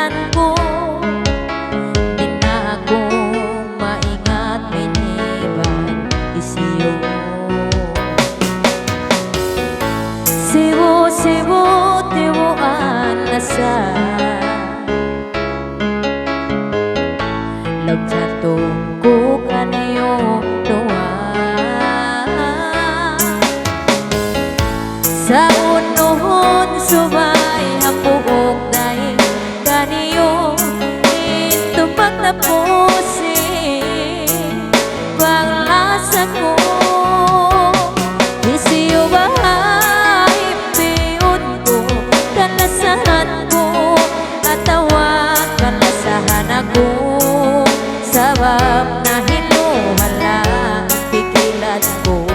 nasahan ko. Di na ako maingat, miniban isiyo. Siwo tiwaan nasa love jatuh ko kaniyo doa. Sa unuhon subay hapuok dahil kaniyo ito pagtapusin panglasa ko. Isiyo bahay piyon ko kalasahan ko atawa kalasahan ako. Sabab na hinuhala pikilan ko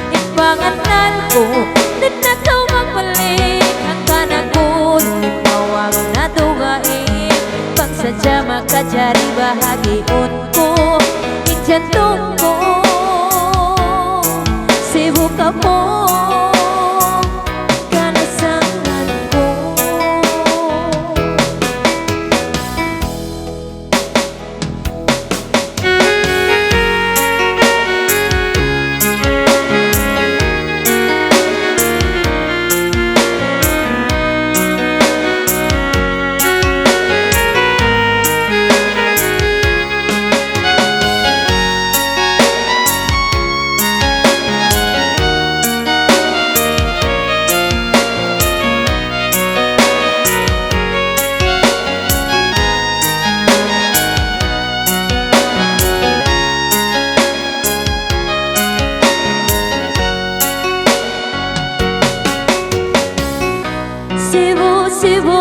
ipanganan ko din na ito magbalik ang kanakon ipawag na tugain pagsadya makajari bahagion ko ijantung ko sibu ka mo. Sibu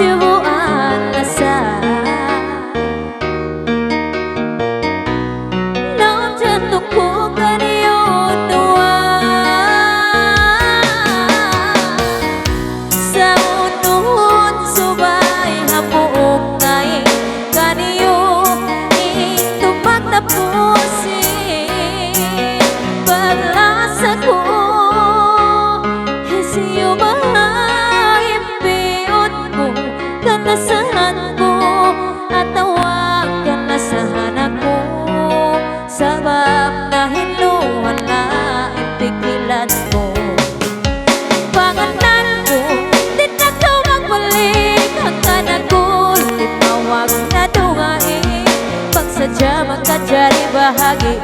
tiwaan nasa nang jantung ko kaniyo doa. Sa unuhon subay hapuok kay kaniyo ito pagtapusin paglasa ko. Isiyo bahay kanasahan ko atawa kanasahan ako. Sabab na hinuhala ipigilan ko panganan ko di na ito magbalik ang kanakon ipawag na dugain pagsadya magkajari bahagi